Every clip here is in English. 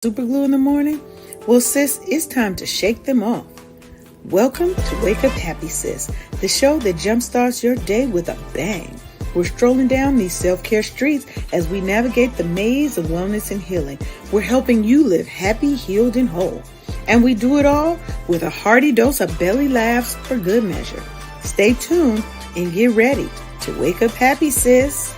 Super glue in the morning? Well, sis, it's time to shake them off. Welcome to Wake Up Happy Sis, the show that jumpstarts your day with a bang. We're strolling down these self-care streets as we navigate the maze of wellness and healing. We're helping you live happy, healed, and whole. And we do it all with a hearty dose of belly laughs for good measure. Stay tuned and get ready to wake up happy, sis.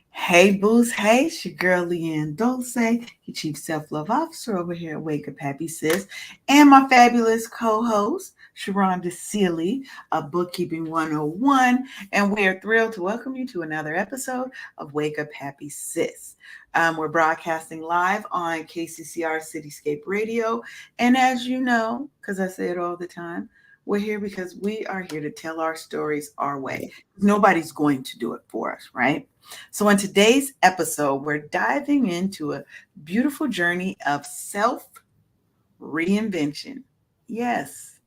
Hey, booze. Hey, it's your girl, Leanne Dulce, your Chief Self-Love Officer over here at Wake Up Happy Sis, and my fabulous co-host, Sharonda Seeley of Bookkeeping 101, and we are thrilled to welcome you to another episode of Wake Up Happy Sis. We're broadcasting live on KCCR Cityscape Radio, and as you know, because I say it all the time, we're here because we are here to tell our stories our way. Nobody's going to do it for us, right? So in today's episode, we're diving into a beautiful journey of self-reinvention. Yes,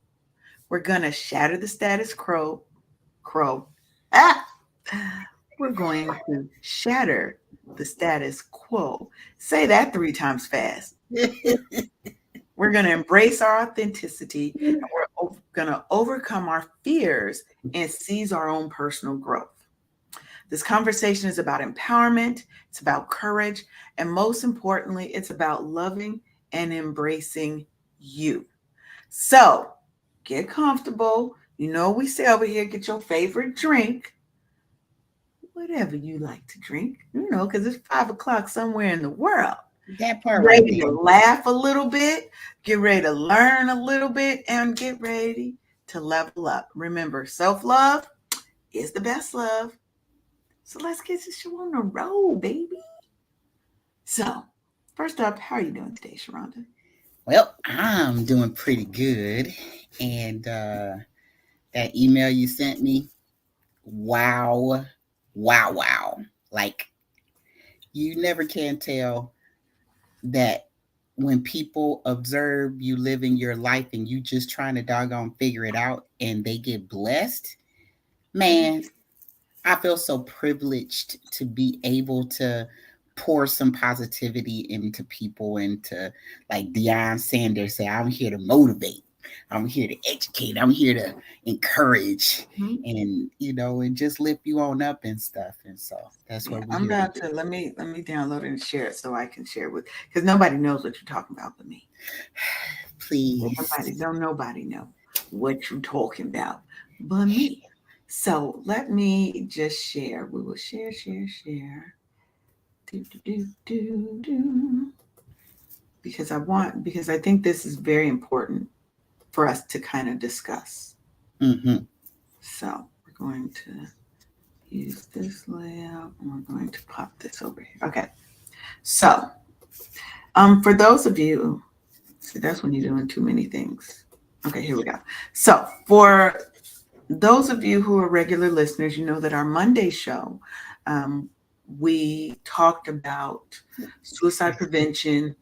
we're going to shatter the status quo. We're going to shatter the status quo. Say that 3 times fast. We're going to embrace our authenticity, and we're going to overcome our fears and seize our own personal growth. This conversation is about empowerment, it's about courage, and most importantly, it's about loving and embracing you. So get comfortable. You know, we say over here, get your favorite drink, whatever you like to drink, you know, because it's 5 o'clock somewhere in the world. That part Ready right there. to laugh a little bit, get ready to learn a little bit, and get ready to level up. Remember, self-love is the best love. So let's get this show on the road, baby. So, first up, how are you doing today, Sharonda? Well, I'm doing pretty good. And that email you sent me, wow. Like, you never can tell that when people observe you living your life and you just trying to doggone figure it out and they get blessed, man, I feel so privileged to be able to pour some positivity into people and to, like Deion Sanders say, I'm here to motivate. I'm here to educate. I'm here to encourage and, and just lift you on up and stuff. And so that's what we're I'm here about to to do. let me download it and share it so I can share with, because nobody knows what you're talking about but me. Please. Nobody know what you're talking about but me. So let me just share. We will share. Do. Because I think this is very important for us to kind of discuss. Mm-hmm. So we're going to use this layout and we're going to pop this over here. Okay. So for those of you, see, that's when you're doing too many things. Okay, here we go. So for those of you who are regular listeners, you know that our Monday show, we talked about suicide prevention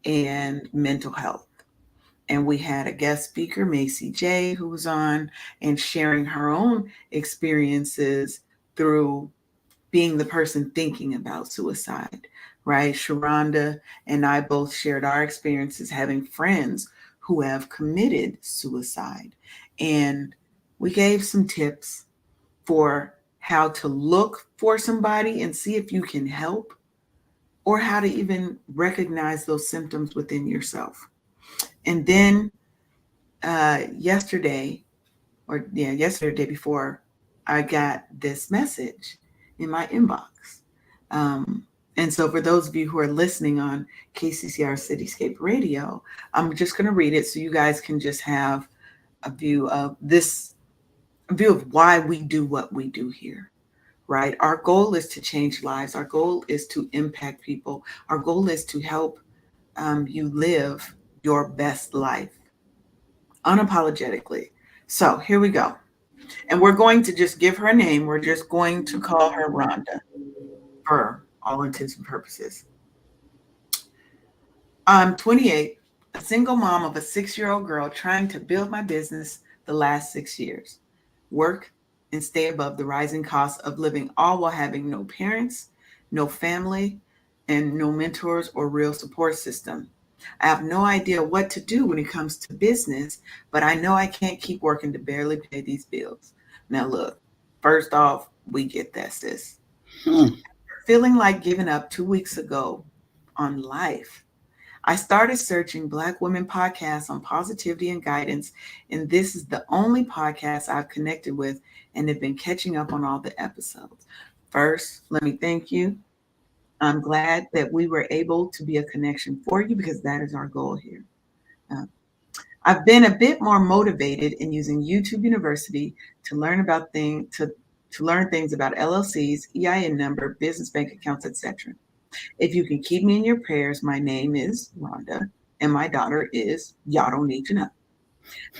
and mental health. And we had a guest speaker, Macy J, who was on and sharing her own experiences through being the person thinking about suicide, right? Sharonda and I both shared our experiences having friends who have committed suicide. And we gave some tips for how to look for somebody and see if you can help, or how to even recognize those symptoms within yourself. And then yesterday, yesterday, day before, I got this message in my inbox. And so for those of you who are listening on KCCR Cityscape Radio, I'm just going to read it so you guys can just have a view of why we do what we do here, right? Our goal is to change lives. Our goal is to impact people. Our goal is to help you live your best life unapologetically. So here we go. And we're going to just give her a name. We're just going to call her Rhonda for all intents and purposes. I'm 28, a single mom of a 6-year-old girl trying to build my business the last 6 years, work and stay above the rising cost of living, all while having no parents, no family, and no mentors or real support system. I have no idea what to do when it comes to business, but I know I can't keep working to barely pay these bills. Now, look, first off, we get that, sis. Hmm. Feeling like giving up 2 weeks ago on life, I started searching Black women podcasts on positivity and guidance, and this is the only podcast I've connected with and have been catching up on all the episodes. First, let me thank you. I'm glad that we were able to be a connection for you because that is our goal here. Uh, I've been a bit more motivated in using YouTube University to learn about to learn things about LLCs, EIN number, business bank accounts, etc. If you can keep me in your prayers, my name is Rhonda and my daughter is Y'all Don't Need to Know.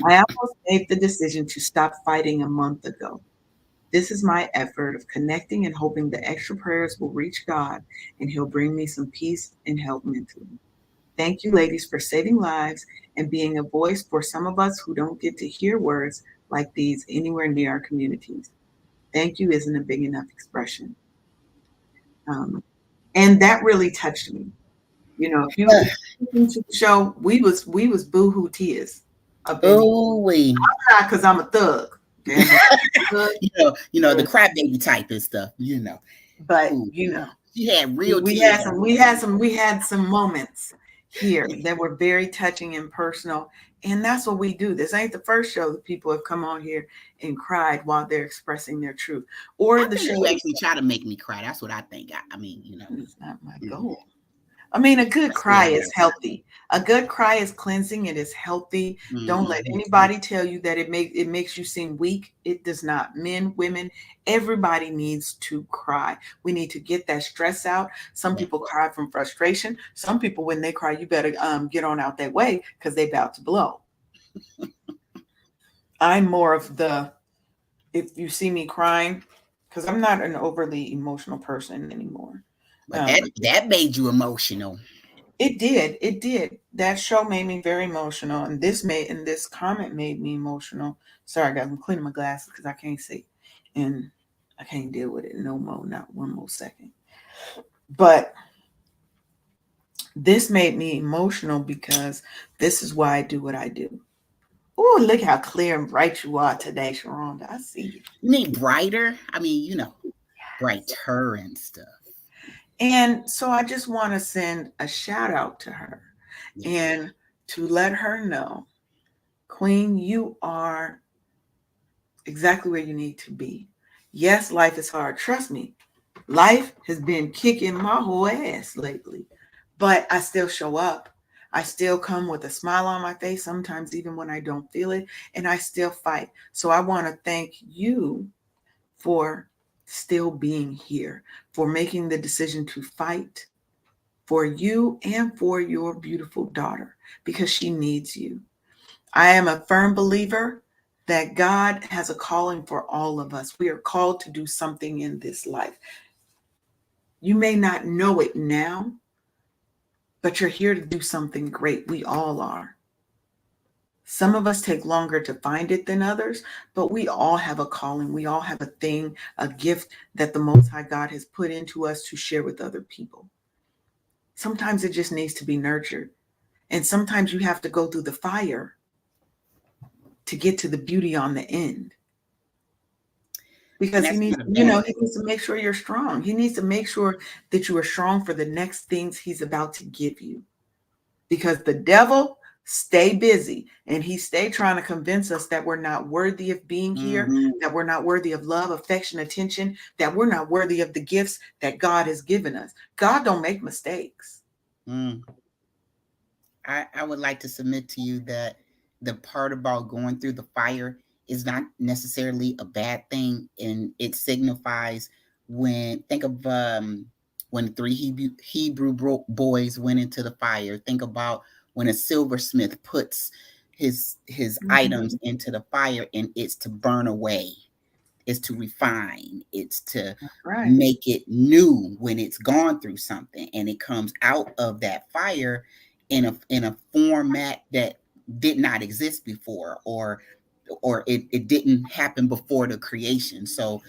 I almost made the decision to stop fighting a month ago. This is my effort of connecting and hoping the extra prayers will reach God and He'll bring me some peace and help mentally. Thank you, ladies, for saving lives and being a voice for some of us who don't get to hear words like these anywhere near our communities. Thank you isn't a big enough expression. Um, and that really touched me. You know, if you listen to the show, we was boohoo tears up in here. Oh, we. Not because I'm a thug. Okay, I'm a thug, The crybaby type and stuff. but Ooh, you know, she had we, real we tears. had some we had some we had some moments here that were very touching and personal, and that's what we do. This ain't the first show that people have come on here and cried while they're expressing their truth, or I the think show. you actually try to make me cry. That's what I think. I mean, It's not my mhm. goal. I mean, a good I still cry is have. healthy. A good cry is cleansing. It is healthy. Don't let Hmm. anybody tell you that it makes you seem weak. It does not. Men, women, everybody needs to cry. We need to get that stress out. Some Yeah. people cry from frustration. Some people, when they cry, you better get on out that way because they about to blow. I'm more of the if you see me crying, because I'm not an overly emotional person anymore. But Um, that made you emotional. It did. It did. That show made me very emotional, and this comment made me emotional. Sorry, guys, I'm cleaning my glasses because I can't see, and I can't deal with it no more, not one more second. But this made me emotional because this is why I do what I do. Oh, look how clear and bright you are today, Sharonda. I see you. You need brighter. I mean, brighter and stuff. And so I just want to send a shout out to her Yes. and to let her know, Queen, you are exactly where you need to be. Yes, life is hard. Trust me, life has been kicking my whole ass lately, but I still show up. I still come with a smile on my face, sometimes even when I don't feel it, and I still fight. So I want to thank you for still being here, for making the decision to fight for you and for your beautiful daughter because she needs you. I am a firm believer that God has a calling for all of us. We are called to do something in this life. You may not know it now, but you're here to do something great. We all are. Some of us take longer to find it than others, but we all have a calling. We all have a thing, a gift that the Most High God has put into us to share with other people. Sometimes it just needs to be nurtured. And sometimes you have to go through the fire to get to the beauty on the end. And Because he that's needs, not a you bad know, he thing. needs to make sure you're strong. He needs to make sure that you are strong for the next things he's about to give you. Because the devil stay busy and he stay trying to convince us that we're not worthy of being here, Mm, that we're not worthy of love, affection, attention, that we're not worthy of the gifts that God has given us. God don't make mistakes. mm. I would like to submit to you that the part about going through the fire is not necessarily a bad thing, and it signifies when think of when three Hebrew boys went into the fire. Think about when a silversmith puts his items Mhm. into the fire, and it's to burn away, is to refine, it's to Right. make it new when it's gone through something and it comes out of that fire in a format that did not exist before, or it didn't happen before the creation. So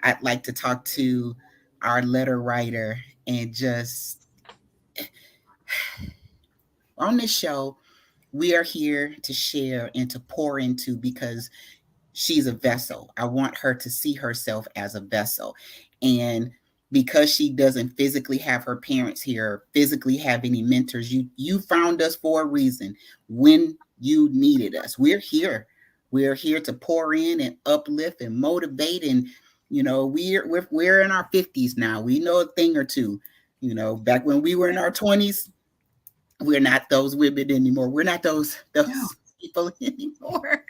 I'd like to talk to our letter writer and just on this show, we are here to share and to pour into because she's a vessel. I want her to see herself as a vessel. And because she doesn't physically have her parents here, physically have any mentors, you found us for a reason when you needed us. We're here. We're here to pour in and uplift and motivate. And we're in our 50s now. We know a thing or two. Back when we were in our 20s, we're not those women anymore. We're not those No, people anymore.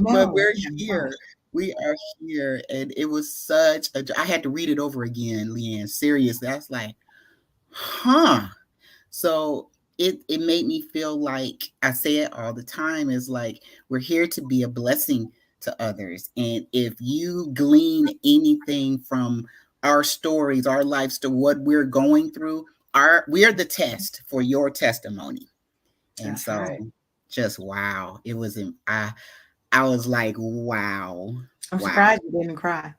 But no, we're we are not. here. We are here. And it was I had to read it over again, Leanne. Seriously. I was like, huh. So it made me feel like I say it all the time is like we're here to be a blessing to others. And if you glean anything from our stories, our lives to what we're going through, we're the test for your testimony. And That's so right. just wow. I was like, wow. I'm Wow. surprised you didn't cry.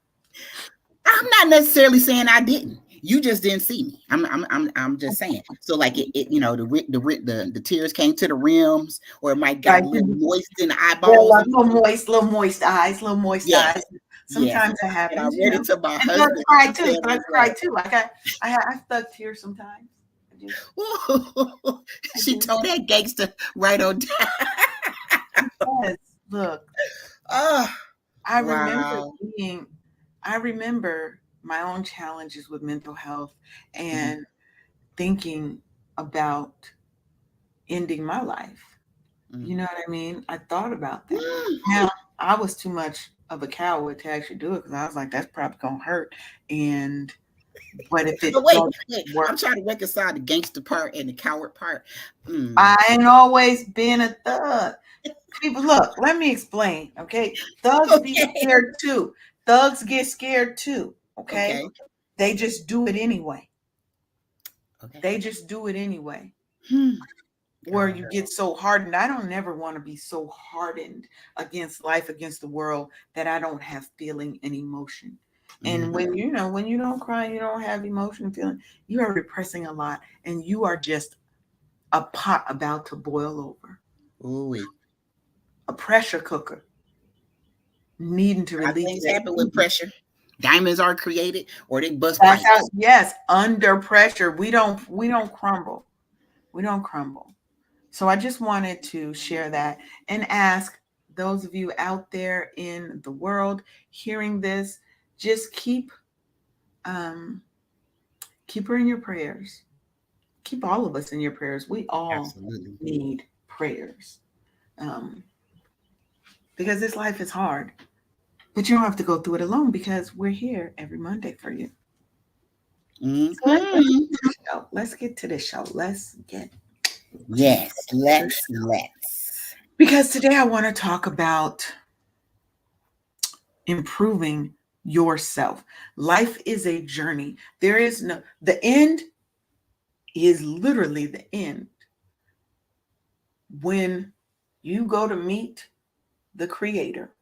I'm not necessarily saying I didn't. You just didn't see me. I'm just saying. So like the tears came to the rims, or it might got Right. a little moist in the Yeah, eyeballs. like little moist eyes, little moist Yes, eyes. yes. Sometimes that And I happens, read it to my And thugs husband. cry He too. said Thugs as cry well. too. I stuck tears sometimes. I She do. told that gangster right on time. Yes. Look, Oh, I remember wow. being, I remember my own challenges with mental health Mhm. and thinking about ending my life. You Mm. know what I mean? I thought about that. Mm. Now, I was too much of a coward to actually do it because I was like, that's probably gonna hurt. And but if it But wait, doesn't wait. work, I'm trying to reconcile the gangster part and the coward part. Mm. I ain't always been a thug. People, look, let me explain. Okay, thugs be Okay. scared too. Thugs get scared too. Okay, Okay. they just do it anyway. Okay. They just do it anyway. Hmm. Where Girl. you get so hardened. I don't never want to be so hardened against life, against the world, that I don't have feeling and emotion. And Mm-hmm. when you don't cry, you don't have emotion and feeling, you are repressing a lot and you are just a pot about to boil over, Ooh-wee. a pressure cooker needing to A lot of release things that happen with heat. pressure. Diamonds are created or they bust That's how, pipes. yes, under pressure, we don't crumble. We don't crumble. So I just wanted to share that and ask those of you out there in the world hearing this, just um, keep her in your prayers. Keep all of us in your prayers. We all Absolutely. need prayers um, because this life is hard, but you don't have to go through it alone because we're here every Monday for you. So Mm-hmm. let's get to the show. Let's get to Yes, the let's show. let's. Because today I want to talk about improving yourself. Life is a journey. The end is literally the end. When you go to meet the creator,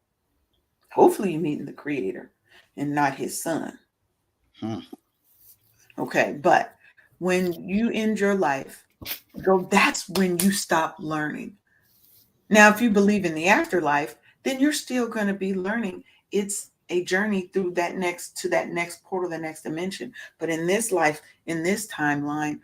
hopefully you're meeting the creator and not his son. Hmm. Okay. But when you end your life, that's when you stop learning. Now, if you believe in the afterlife, then you're still going to be learning. It's a journey through that next portal, the next dimension. But in this life, in this timeline,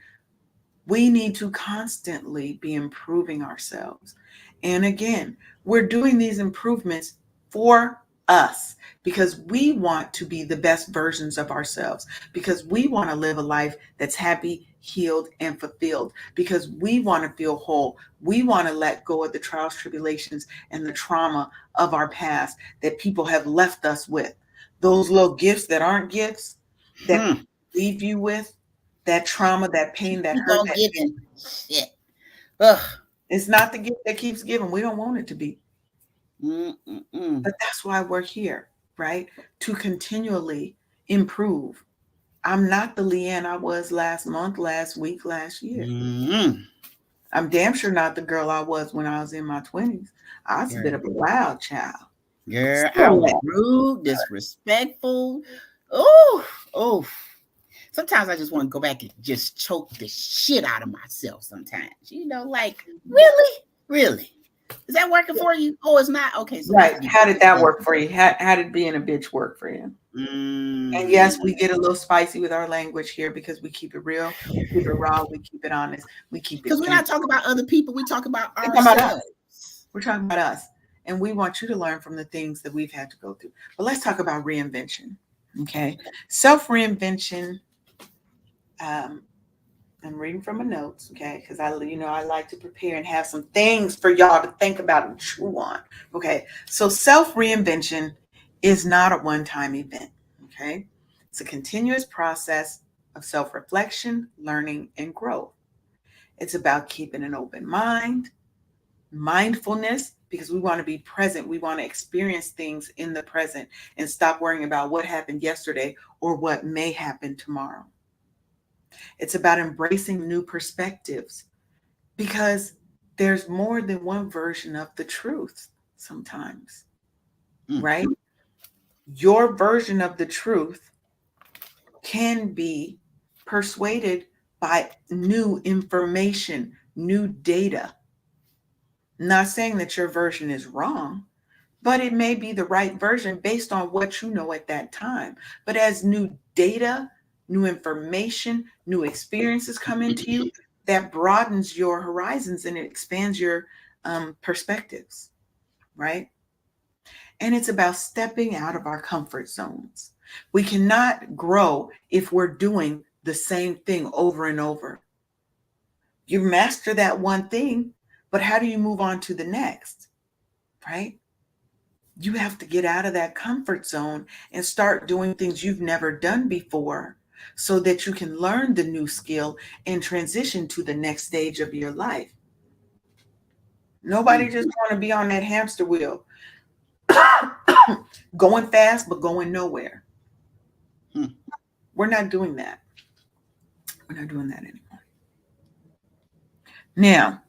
we need to constantly be improving ourselves. And again, we're doing these improvements for us because we want to be the best versions of ourselves, because we want to live a life that's happy, healed, and fulfilled, because we want to feel whole. We want to let go of the trials, tribulations, and the trauma of our past that people have left us with. Those little gifts that aren't gifts that Hmm. leave you with that trauma, that pain, that Keep hurt, on that giving. Shit. Ugh. it's not the gift that keeps giving. We don't want it to be. Mm-mm-mm. But that's why we're here, right? To continually improve. I'm not the Leanne I was last month, last week, last year. Mm-mm. I'm damn sure not the girl I was when I was in my 20s. I was a bit Girl, of a wild child. girl, I Still was am. rude, disrespectful. Oh, oh. sometimes I just want to go back and just choke the shit out of myself sometimes. Like, really? Is that working for you? Oh, it's not? Okay, so let's Right. get How did that work for you? How did being a bitch work for you? And yes, we get a little spicy with our language here because we keep it real, we keep it raw, we keep it honest, we keep it because we're not gentle. talking about other people, we talk about We're talking about us. ourselves. We're talking about us. And we want you to learn from the things that we've had to go through. But let's talk about reinvention. Okay. Self-reinvention. I'm reading from my notes, okay, because I like to prepare and have some things for y'all to think about and chew on. Okay, so self-reinvention is not a one-time event. Okay, it's a continuous process of self-reflection, learning, and growth. It's about keeping an open mind, mindfulness, because we want to be present. We want to experience things in the present and stop worrying about what happened yesterday or what may happen tomorrow. It's about embracing new perspectives because there's more than one version of the truth sometimes, right? Your version of the truth can be persuaded by new information, new data. Not saying that your version is wrong, but it may be the right version based on what you know at that time. But as new data, new information, new experiences come into you, that broadens your horizons and it expands your perspectives, right? And it's about stepping out of our comfort zones. We cannot grow if we're doing the same thing over and over. You master that one thing, but how do you move on to the next, right? You have to get out of that comfort zone and start doing things you've never done before so that you can learn the new skill and transition to the next stage of your life. Nobody just want to be on that hamster wheel, going fast but going nowhere. We're not doing that. We're not doing that anymore. Now,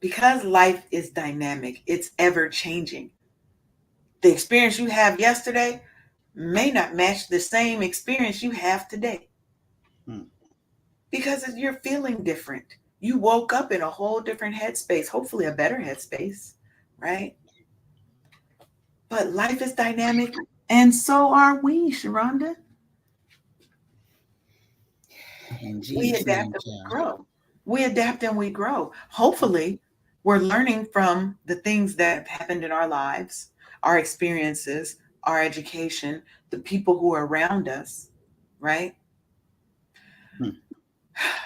because life is dynamic, it's ever changing. The experience you have yesterday may not match the same experience you have today because you're feeling different. You woke up in a whole different headspace, hopefully a better headspace, right? But life is dynamic, and so are we, Sharonda. In We Jesus' adapt name, and we child. grow. We adapt and we grow. Hopefully, we're learning from the things that have happened in our lives, our experiences, our education, the people who are around us, right?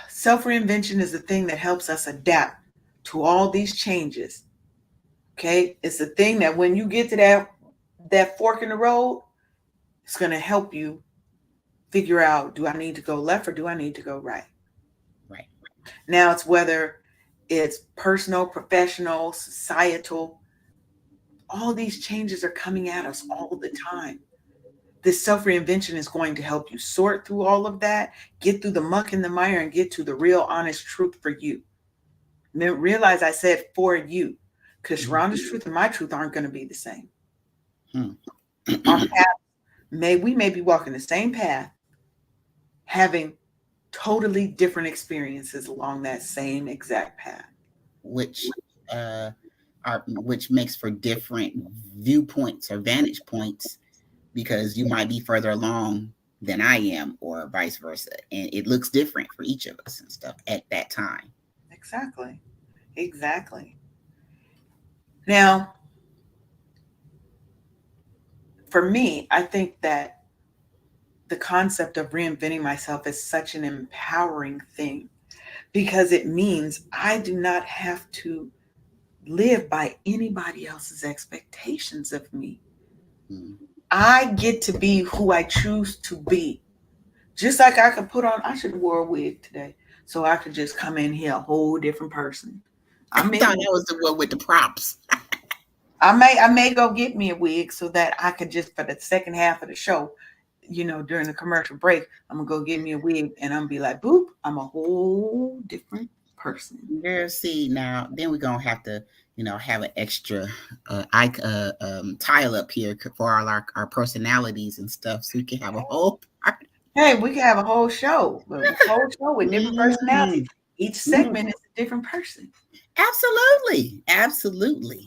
Self reinvention is the thing that helps us adapt to all these changes. Okay, it's the thing that when you get to that fork in the road, it's going to help you figure out, do I need to go left or do I need to go right? Right. Now it's whether it's personal, professional, societal, all these changes are coming at us all the time. This self reinvention is going to help you sort through all of that, get through the muck and the mire, and get to the real, honest truth for you. Realize I said for you, because Sharonda's truth and my truth aren't going to be the same. Our path we may be walking the same path, having totally different experiences along that same exact path. which which makes for different viewpoints or vantage points because you might be further along than I am or vice versa, and it looks different for each of us and stuff at that time. Exactly. Exactly. Now, for me, I think that the concept of reinventing myself is such an empowering thing because it means I do not have to live by anybody else's expectations of me. I get to be who I choose to be. Just like I could put on, I should have wore a wig today so I could just come in here a whole different person. I thought that was the one with the props. I may go get me a wig so that I could just for the second half of the show, during the commercial break, I'm gonna go get me a wig and I'm gonna be like, boop, I'm a whole different person. Girl, see now, then we're gonna have to, have an extra tile up here for all our personalities and stuff, so we can have a whole part. Hey, we can have a whole show with different personalities. Mm, Each mm. segment is a different person. Absolutely. Absolutely.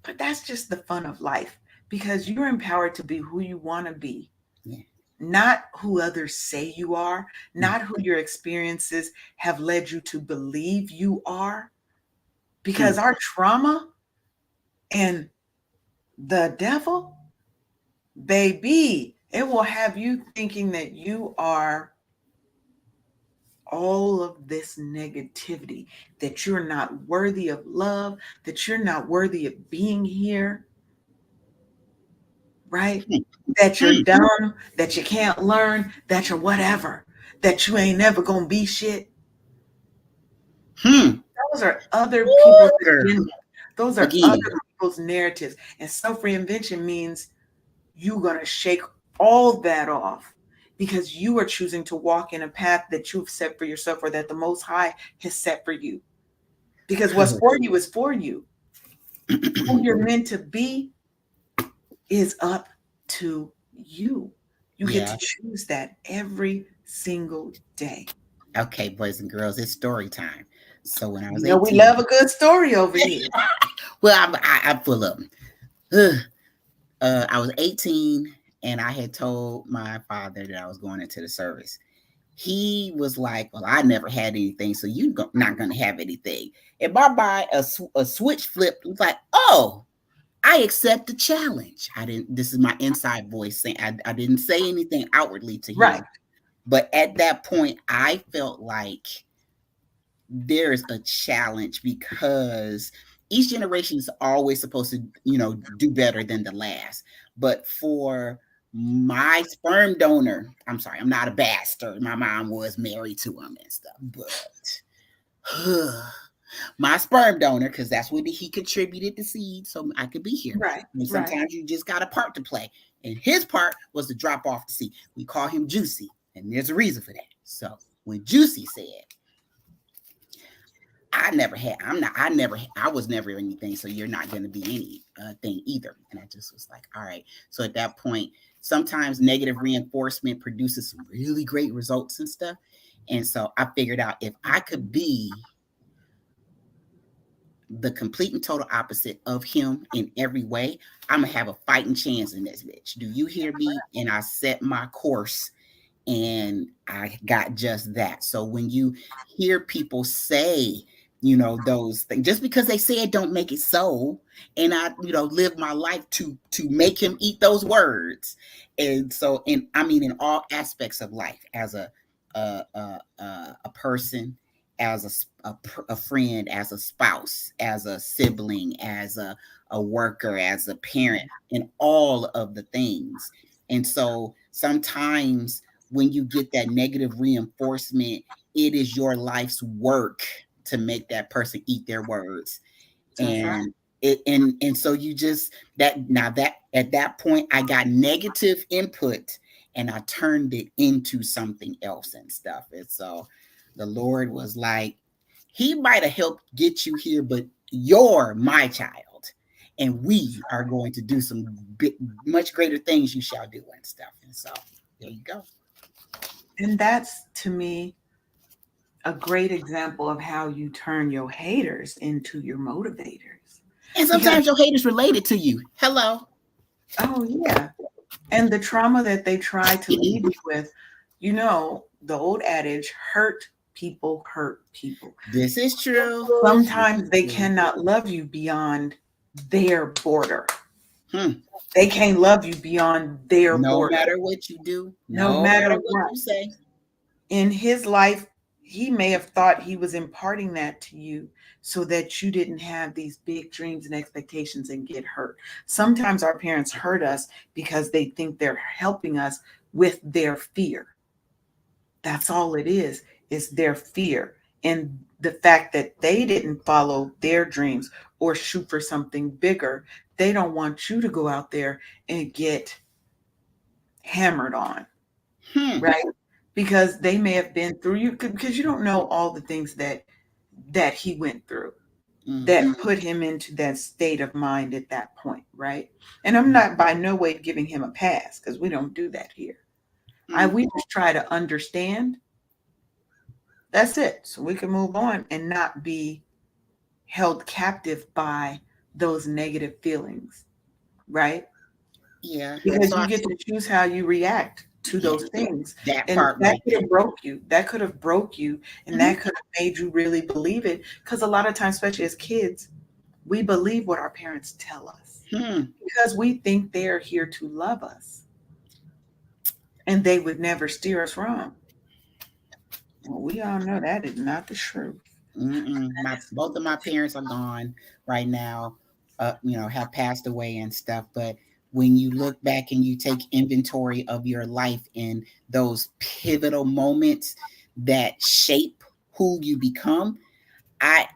But that's just the fun of life because you're empowered to be who you want to be, Yeah. not who others say you are, Mm, not who your experiences have led you to believe you are. Because mm, our trauma and the devil, baby, it will have you thinking that you are all of this negativity, that you're not worthy of love, that you're not worthy of being here, right? mm, That you're mm, dumb, that you can't learn, that you're whatever, that you ain't never gonna be shit. mm. Those are other people's Ooh, girl. agendas. Those are other Again. people's narratives. And self reinvention means you're going to shake all that off because you are choosing to walk in a path that you've set for yourself or that the Most High has set for you. Because what's for you is for you. Who you're meant to be is up to you. You get Yeah. to choose that every single day. Okay, boys and girls, it's story time. So when I You was know, we 18, love a good story over here. well, I'm full of them. I was 18 and I had told my father that I was going into the service. He was like, "Well, I never had anything, so you're not going to have anything." And by a switch flipped. It was like, "Oh, I accept the challenge." I didn't. This is my inside voice saying. I didn't say anything outwardly to Right, him, but at that point, I felt like there's a challenge because each generation is always supposed to, do better than the last. But for my sperm donor, I'm sorry, I'm not a bastard. My mom was married to him and stuff, but my sperm donor, because that's what he contributed the seed so I could be here. right, And right. sometimes you just got a part to play. And his part was to drop off the seed. We call him Juicy, and there's a reason for that. So when Juicy said, I was never anything, so you're not going to be any thing either. And I just was like, all right. So at that point, sometimes negative reinforcement produces some really great results and stuff. And so I figured out if I could be the complete and total opposite of him in every way, I'm going to have a fighting chance in this bitch. Do you hear me? And I set my course and I got just that. So when you hear people say, those things, just because they say it don't make it so, and I, live my life to make him eat those words. And so, I mean, in all aspects of life, as a person, as a friend, as a spouse, as a sibling, as a worker, as a parent, and all of the things. And so sometimes when you get that negative reinforcement, it is your life's work to make that person eat their words. That's right. And and so you just that at that point I got negative input and I turned it into something else and stuff. And so the Lord was like, he might have helped get you here, but you're my child. And we are going to do some much greater things you shall do and stuff. And so there you go. And that's to me a great example of how you turn your haters into your motivators. And Because, sometimes your haters related to you. Hello. oh, yeah. And the trauma that they try to leave you with, the old adage, hurt people hurt people. This is true. This Sometimes is they true. cannot love you beyond their border. Hmm. They can't love you beyond their No border, matter what you do, no no matter matter what what. you say. In his life, he may have thought he was imparting that to you so that you didn't have these big dreams and expectations and get hurt. Sometimes our parents hurt us because they think they're helping us with their fear. That's all it is their fear. And the fact that they didn't follow their dreams or shoot for something bigger, they don't want you to go out there and get hammered on, Hmm. right? Because they may have been through you because you don't know all the things that he went through that Mm-hmm. put him into that state of mind at that point, right? And I'm not by no way giving him a pass because we don't do that here. We just try to understand. That's it. So we can move on and not be held captive by those negative feelings, right? Yeah. Because So you get to choose how you react to yeah, those things. that And part that right could there. have broke you. That could have broke you. And Mhm. that could have made you really believe it. Because a lot of times, especially as kids, we believe what our parents tell us Hmm. because we think they are here to love us and they would never steer us wrong. Well, we all know that is not the truth. My both of my parents are gone right now. Have passed away and stuff. But when you look back and you take inventory of your life in those pivotal moments that shape who you become, I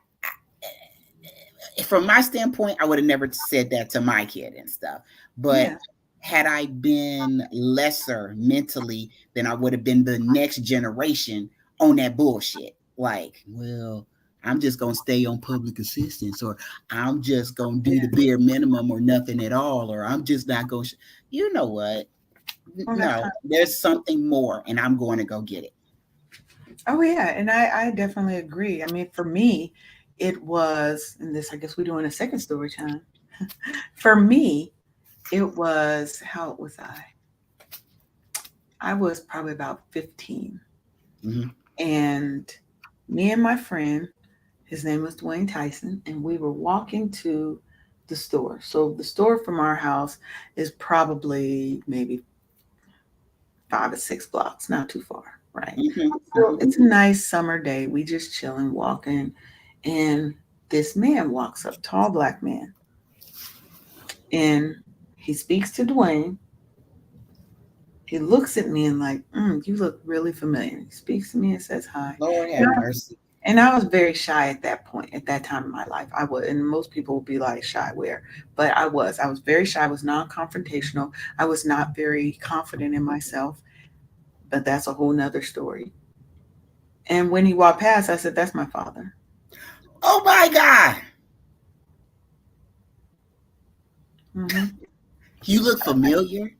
from my standpoint, I would have never said that to my kid and stuff. But Yeah. had I been lesser mentally, then I would have been the next generation on that bullshit. Like, well, I'm just gonna stay on public assistance, or I'm just gonna do Yeah. the bare minimum, or nothing at all, or I'm just not gonna. You know what? Oh, that's No, fine. there's something more, and I'm going to go get it. Oh, yeah. And I definitely agree. I mean, for me, it was, and this, I guess we're doing a second story time. For me, it was, how old was I? I was probably about 15. Mm-hmm. And me and my friend, his name was Dwayne Tyson, and we were walking to the store. So the store from our house is probably maybe 5 or 6 blocks, not too far, right? So Mm-hmm. it's a nice summer day. We just chilling, walking, and this man walks up, tall black man, and he speaks to Dwayne. He looks at me and like, you look really familiar. He speaks to me and says hi. Lord And have I, mercy. and I was very shy at that point, at that time in my life. I was, and most people would be like, shy where? But I was. I was very shy. I was non-confrontational. I was not very confident in myself. But that's a whole nother story. And when he walked past, I said, "That's my father." Oh my God! Hmm. You look familiar.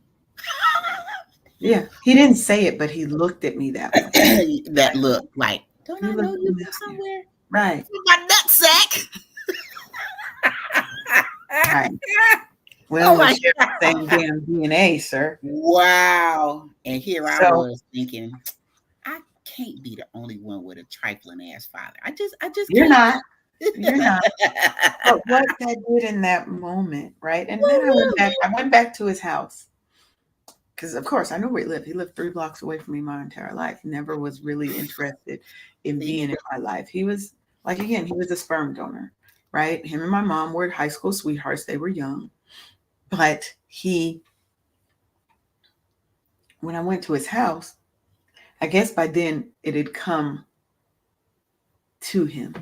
Yeah, he didn't say it, but he looked at me that way. That look like, don't You I look know you from familiar, somewhere? right? From my nutsack. Right. We Oh don't my share the God. same damn DNA, sir. Wow. And here I So was thinking, I can't be the only one with a trifling ass father. I just you're can't. not. You're not. But what that did in that moment, right? And then I went back. I went back to his house because, of course, I know where he lived. He lived 3 blocks away from me my entire life. Never was really interested in See? being in my life. He was like, again, he was a sperm donor, right? Him and my mom were high school sweethearts. They were young, but when I went to his house, I guess by then it had come to him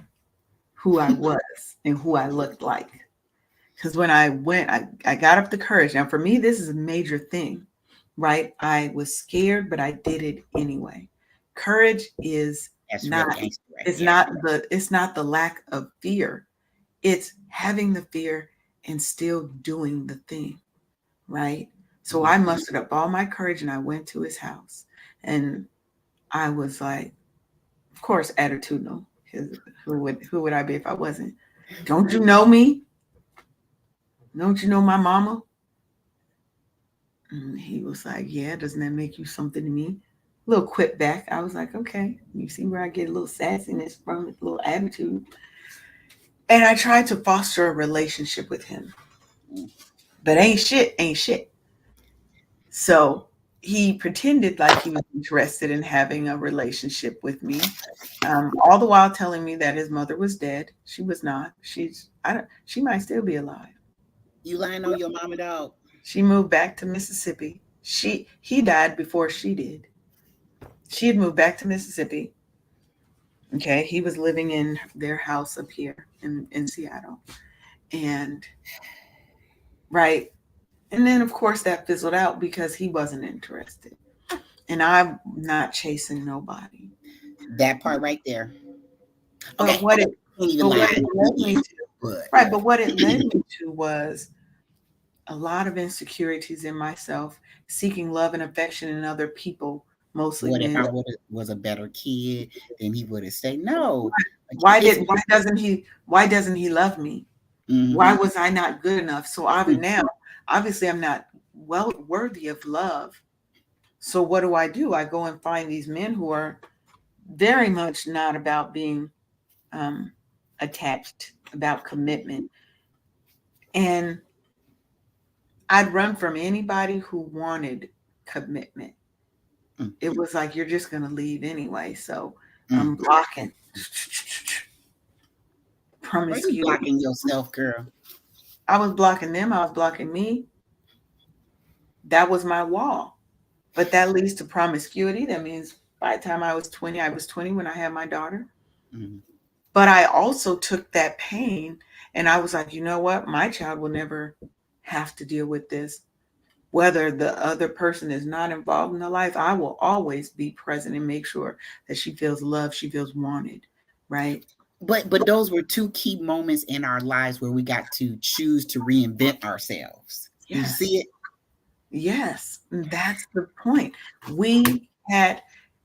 who I was and who I looked like. Because when I went, I got up the courage. Now, for me, this is a major thing, right? I was scared, but I did it anyway. Courage is That's real not, gangster right it's there. not the lack of fear. It's having the fear and still doing the thing, right? So Mhm. I mustered up all my courage and I went to his house. And I was like, of course, attitudinal. 'Cause who would I be if I wasn't? Don't you know me? Don't you know my mama? And he was like, yeah, doesn't that make you something to me? A little quip back. I was like, okay, you see where I get a little sassiness from, a little attitude. And I tried to foster a relationship with him. But ain't shit. So he pretended like he was interested in having a relationship with me. All the while telling me that his mother was dead. She was not. She might still be alive. You lying on your mama, dog? She moved back to Mississippi. He died before she did. She had moved back to Mississippi. Okay. He was living in their house up here in Seattle. And right. And then of course that fizzled out because he wasn't interested. And I'm not chasing nobody. That part right there. But Okay, what okay. it Can't even but lie. what it led me to, But right, but what it led me to was a lot of insecurities in myself, seeking love and affection in other people, mostly What if men. I would have was a better kid? Then he would have said, "No, like, it's Why doesn't he love me? Why mm-hmm, was I not good enough? So obviously I'm not well worthy of love. So what do? I go and find these men who are very much not about being um, attached, about commitment. And I'd run from anybody who wanted commitment. mm, It was like, you're just going to leave anyway. So mm. I'm blocking Are you promiscuity. blocking yourself, girl?" I was blocking them. I was blocking me. That was my wall. But that leads to promiscuity. That means by the time I was 20 when I had my daughter. Mm-hmm. But I also took that pain and I was like, you know what? My child will never have to deal with this. Whether the other person is not involved in the life, I will always be present and make sure that she feels loved, she feels wanted, right? But those were two key moments in our lives where we got to choose to reinvent ourselves. Do you Yes. see it? Yes. That's the point. We had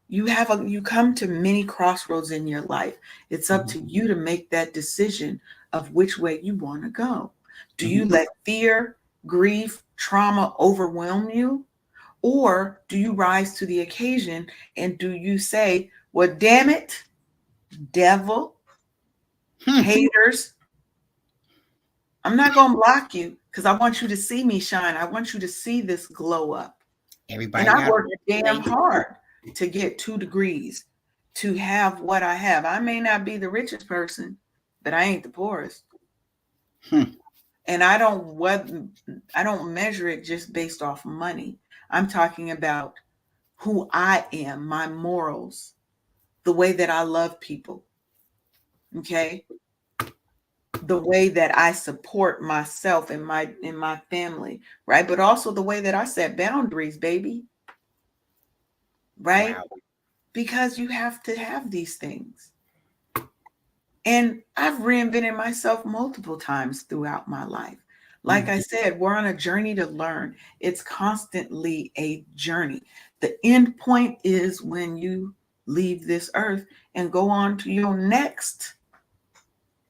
you come to many crossroads in your life. It's up Mm-hmm. to you to make that decision of which way you want to go. Do you Mm-hmm. let fear, grief, trauma overwhelm you? Or do you rise to the occasion and do you say, well, damn it, devil, Hmm. haters, I'm not going to block you because I want you to see me shine. I want you to see this glow up. And Everybody I got worked a damn place. hard to get 2 degrees, to have what I have. I may not be the richest person, but I ain't the poorest. Hmm. And I don't measure it just based off money. I'm talking about who I am, my morals, the way that I love people, okay? The way that I support myself and my family, right? But also the way that I set boundaries, baby, right? Wow. Because you have to have these things. And I've reinvented myself multiple times throughout my life. Like Mm. I said, we're on a journey to learn. It's constantly a journey. The end point is when you leave this earth and go on to your next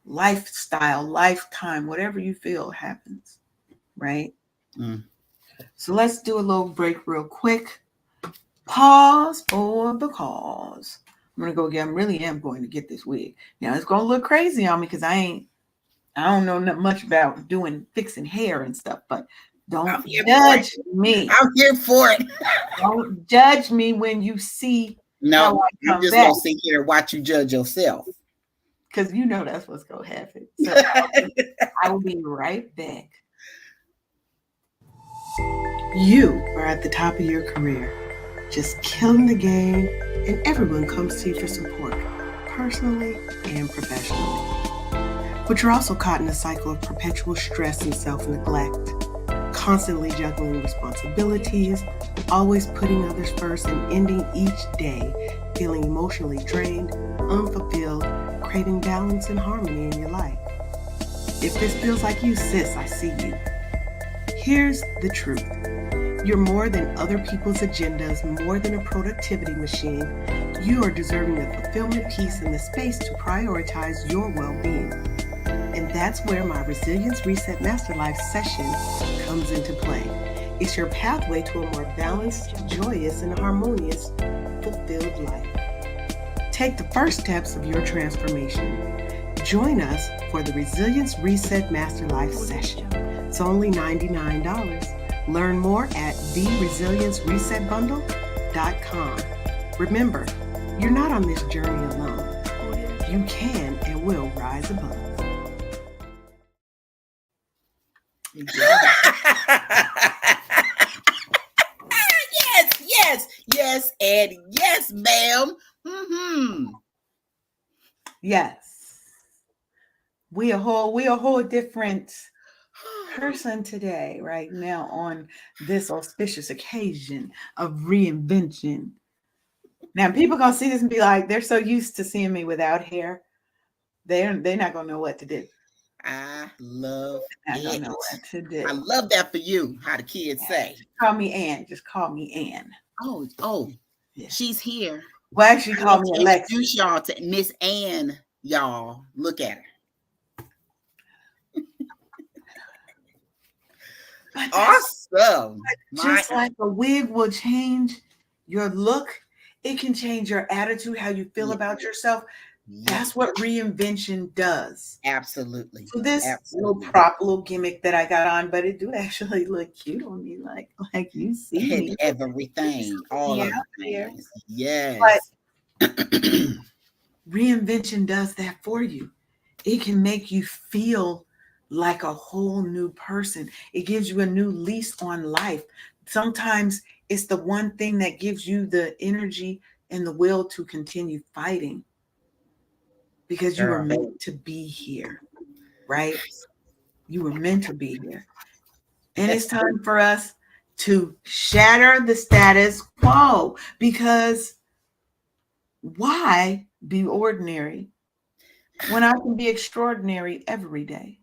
lifestyle, lifetime, whatever you feel happens, right? Mm. So let's do a little break real quick. Pause for the cause. I'm gonna go get. I really am going to get this wig. Now it's gonna look crazy on me because I don't know much about doing fixing hair and stuff. But don't I'm here for it. judge me. I'm here for it. Don't judge me when you see how No, I I'm come just back, gonna sit here and watch you judge yourself. because you know that's what's gonna happen. So I will be right back. You are at the top of your career, just killing the game, and everyone comes to you for support, personally and professionally. But you're also caught in a cycle of perpetual stress and self-neglect, constantly juggling responsibilities, always putting others first, and ending each day feeling emotionally drained, unfulfilled, craving balance and harmony in your life. If this feels like you, sis, I see you. Here's the truth. You're more than other people's agendas, more than a productivity machine. You are deserving of fulfillment, peace, and the space to prioritize your well-being. And that's where my Resilience Reset Master Life session comes into play. It's your pathway to a more balanced, joyous, and harmonious, fulfilled life. Take the first steps of your transformation. Join us for the Resilience Reset Master Life session. It's only $99. Learn more at theresilienceresetbundle.com. Remember, you're not on this journey alone. You can and will rise above. Yes, and yes, ma'am. Mm-hmm. Yes. We a whole different person today, right now, on this auspicious occasion of reinvention. Now people gonna see this and be like, they're so used to seeing me without hair, they're not gonna know what to do. I love I don't it. know what to I do. love that for you, how the kids say. Just call me Ann. Just call me Ann. Oh, Yeah. she's here. Well, actually, I call want me to Alexis. introduce y'all to Miss Ann, y'all. Look at her. But that's Awesome. My just like a wig will change your look. It can change your attitude, how you feel yeah, about yourself. yeah, That's what reinvention does. absolutely. So this little Absolutely. prop, little gimmick that I got on, but it do actually look cute on me. Like you see And me. You everything, see all me of out the there. things. But Yes. reinvention does that for you. It can make you feel like a whole new person. It gives you a new lease on life. Sometimes it's the one thing that gives you the energy and the will to continue fighting because you were Girl. meant to be here, right? You were meant to be here. And it's time for us to shatter the status quo because why be ordinary when I can be extraordinary every day?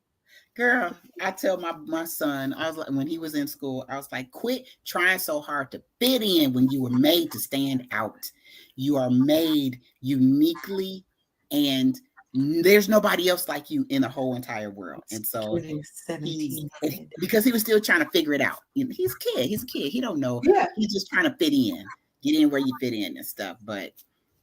Girl, I tell my son, I was like, when he was in school, I was like, quit trying so hard to fit in when you were made to stand out. You are made uniquely, and there's nobody else like you in the whole entire world. And so Getting he's 17 kid. because he was still trying to figure it out. He's a kid. He's a kid. He don't know. Yeah. He's just trying to fit in, get in where you fit in and stuff. But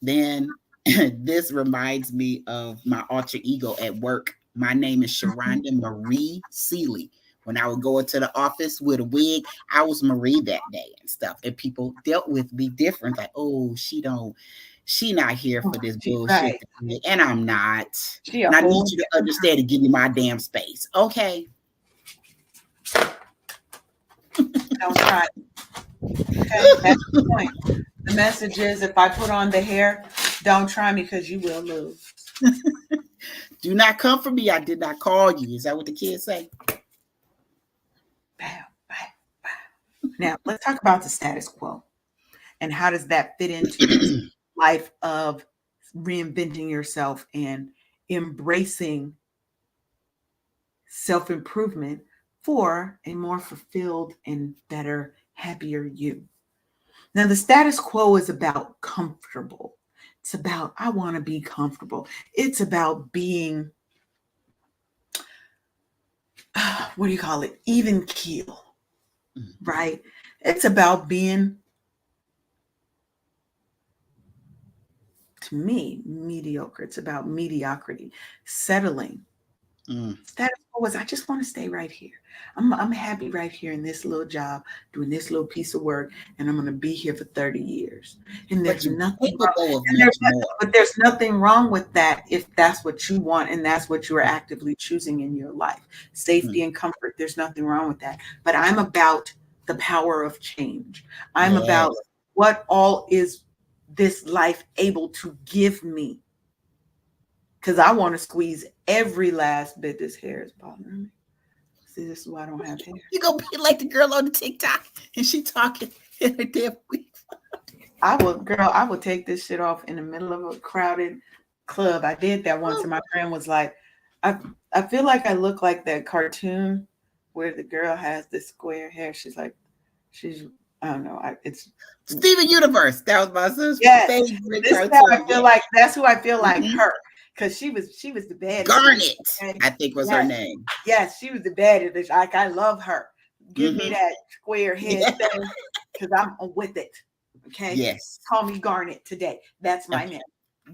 then this reminds me of my alter ego at work. My name is Sharonda Marie Seeley. When I would go into the office with a wig, I was Marie that day and stuff. And people dealt with me different. Like, oh, she not here for this bullshit. Right. And I'm not. She a And I need whole you to different person. understand and give me my damn space. Okay. Don't try. Okay. That's the point. The message is if I put on the hair, don't try me because you will lose. Do not come for me. I did not call you. Is that what the kids say? Bam, bam, bam. Now let's talk about the status quo and how does that fit into this life of reinventing yourself and embracing self-improvement for a more fulfilled and better, happier you. Now, the status quo is about comfortable. It's about, I want to be comfortable. It's about being, what do you call it? Even keel, right? It's about being, to me, mediocre. It's about mediocrity, settling. Status quo is I just want to stay right here. I'm happy right here in this little job, doing this little piece of work, and I'm going to be here for 30 years. And But there's you're nothing wrong. capable of And much more. but there's nothing wrong with that if that's what you want and that's what you are actively choosing in your life. Safety and comfort. There's nothing wrong with that. But I'm about the power of change. I'm about Yes. what all is this life able to give me because I want to squeeze every last bit. This hair is bothering me. See, this is why I don't have hair. You gonna be like the girl on the TikTok and she talking in her damn week. I will take this shit off in the middle of a crowded club. I did that once, and my friend was like, I feel like I look like that cartoon where the girl has the square hair. She's I don't know. It's Steven Universe. That was my son's yes. favorite This is cartoon. how I feel like. That's who I feel like Mhm. her because she was the baddest. Garnet, Okay? I think was her Yes. name. Yes, she was the baddest. Like I love her. Give me Mhm. that square head Yeah. thing because I'm with it. Okay. Yes. Call me Garnet today. That's my name.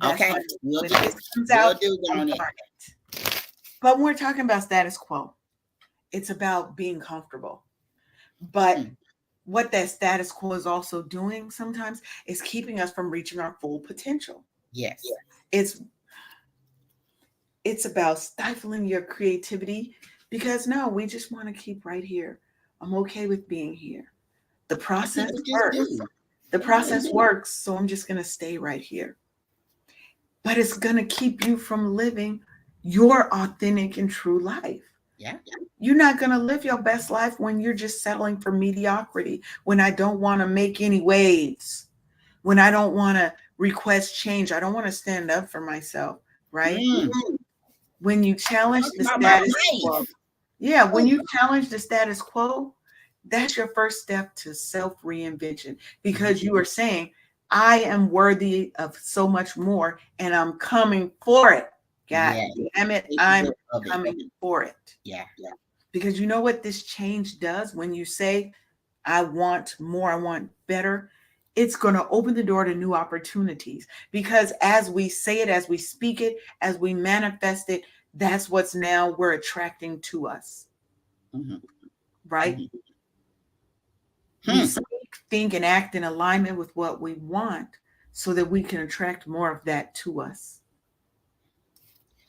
That's Okay. my name. We'll When do. this comes We'll out, do I'm Garnet. Garnet. But when we're talking about status quo, it's about being comfortable. But what that status quo is also doing sometimes is keeping us from reaching our full potential. Yes. It's it's about stifling your creativity because no, we just want to keep right here. I'm okay with being here. The And process people just works. do. The process works, so I'm just going to stay right here. But it's going to keep you from living your authentic and true life. Yeah. You're not going to live your best life when you're just settling for mediocrity, when I don't want to make any waves, when I don't want to request change. I don't want to stand up for myself, right? Mm. when you challenge Talking the about my status quo, life. yeah, when you challenge the status quo, that's your first step to self-reinvention, because you are saying, I am worthy of so much more and I'm coming for it. God Yeah, damn it, I'm capable of it. coming for it. Yeah. Because you know what this change does when you say, I want more, I want better? It's going to open the door to new opportunities, because as we say it, as we speak it, as we manifest it, that's what's now we're attracting to us, Mm-hmm. right? Mm-hmm. We speak, think, and act in alignment with what we want so that we can attract more of that to us,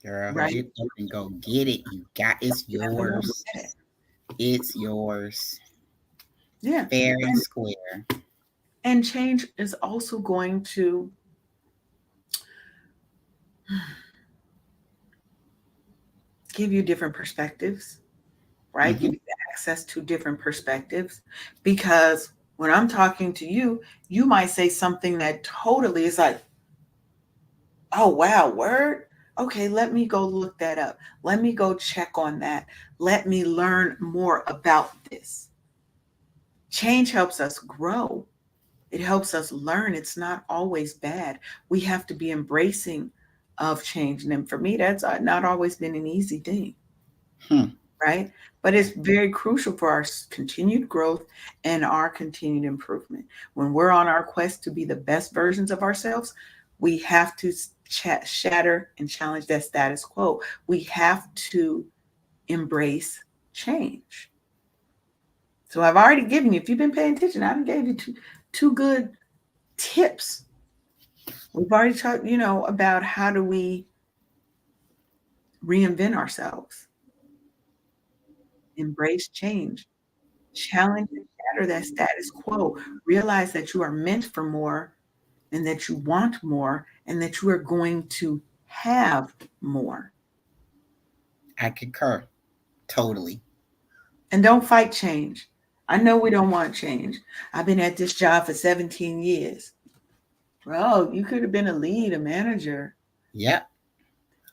Girl, right? get up and go get it. You got it's You have to go yours. get it. It's yours. Yeah. Fair and square. And change is also going to give you different perspectives, right? Mm-hmm. Give you access to different perspectives. Because when I'm talking to you, you might say something that totally is like, oh, wow, word? Okay, let me go look that up. Let me go check on that. Let me learn more about this. Change helps us grow. It helps us learn. It's not always bad. We have to be embracing of change. And for me, that's not always been an easy thing, Hmm. right? But it's very crucial for our continued growth and our continued improvement. When we're on our quest to be the best versions of ourselves, we have to shatter and challenge that status quo. We have to embrace change. So I've already given you, if you've been paying attention, I gave you two good tips. We've already talked, about how do we reinvent ourselves, embrace change, challenge and shatter that status quo, realize that you are meant for more and that you want more and that you are going to have more. I concur. Totally. And don't fight change. I know we don't want change. I've been at this job for 17 years. Bro, you could have been a lead, a manager. Yep.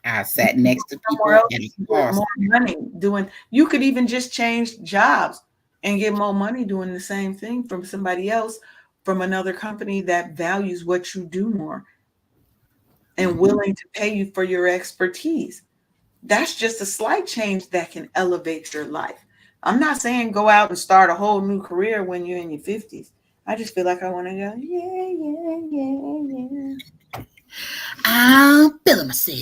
I sat next to Somewhere people else at a get cost. more money doing. You could even just change jobs and get more money doing the same thing from somebody else, from another company that values what you do more and Mm-hmm. willing to pay you for your expertise. That's just a slight change that can elevate your life. I'm not saying go out and start a whole new career when you're in your 50s. I just feel like I want to go, yeah, yeah, yeah, I'm feeling myself.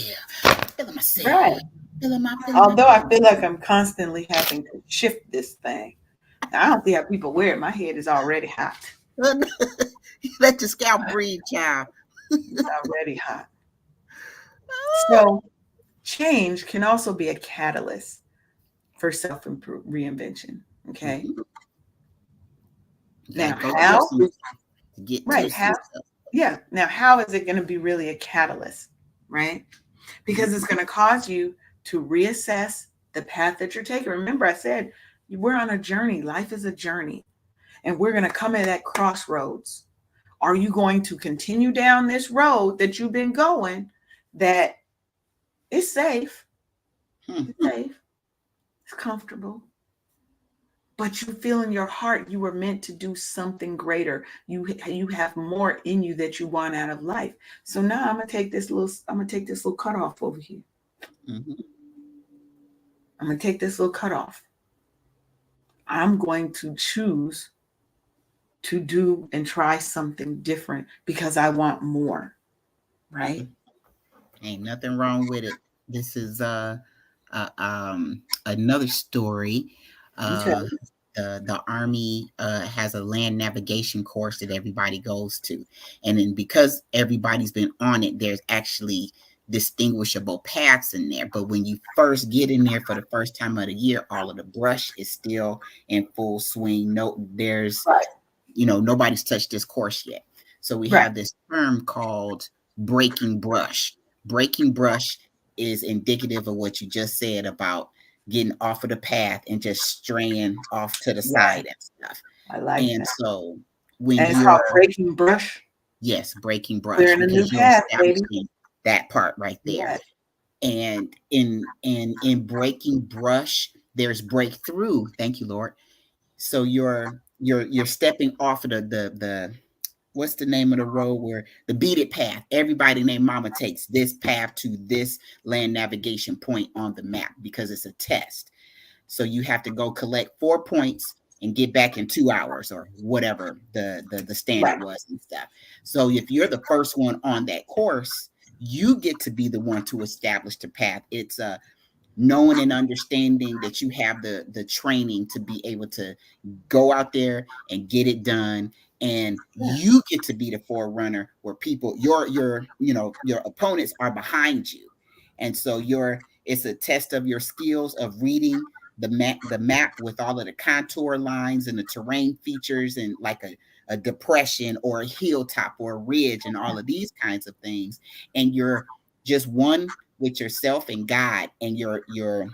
Feeling yeah. myself. Right. Feeling my. Although I feel like I'm constantly having to shift this thing. Now, I don't see how people wear it. My head is already hot. Let your scalp breathe, child. It's already hot. So, change can also be a catalyst for self reinvention. Okay. Mm-hmm. You gotta Now, go through how? some to get to Right. some How? stuff. Yeah. Now, how is it going to be really a catalyst? Right. Because it's going to cause you to reassess the path that you're taking. Remember, I said we're on a journey. Life is a journey. And we're going to come at that crossroads. Are you going to continue down this road that you've been going that is safe? It's Hmm. safe. It's comfortable. But you feel in your heart you were meant to do something greater. You have more in you that you want out of life. So now I'm gonna take this little cutoff over here. Mm-hmm. I'm gonna take this little cutoff. I'm going to choose to do and try something different because I want more. Right? Ain't nothing wrong with it. This is another story. Okay. Uh, the Army has a land navigation course that everybody goes to, and then because everybody's been on it, there's actually distinguishable paths in there. But when you first get in there for the first time of the year, all of the brush is still in full swing. Right. Nobody's touched this course yet. So we Right. have this term called breaking brush. Breaking brush is indicative of what you just said about getting off of the path and just straying off to the Right. side and stuff. I like And that. so when And it's called you're, breaking brush. yes, breaking We're brush, in a new because you're path, baby. establishing that part right there. Yes. And in breaking brush, there's breakthrough. Thank you, Lord. So you're stepping off of the what's the name of the road where the beaded path? Everybody named Mama takes this path to this land navigation point on the map because it's a test. So you have to go collect 4 points and get back in 2 hours or whatever the standard Right. was and stuff. So if you're the first one on that course, you get to be the one to establish the path. It's knowing and understanding that you have the training to be able to go out there and get it done, and Yeah. you get to be the forerunner where people your opponents are behind you. And so it's a test of your skills of reading the map with all of the contour lines and the terrain features, and like a depression or a hilltop or a ridge and all of these kinds of things. And you're just one with yourself and God and your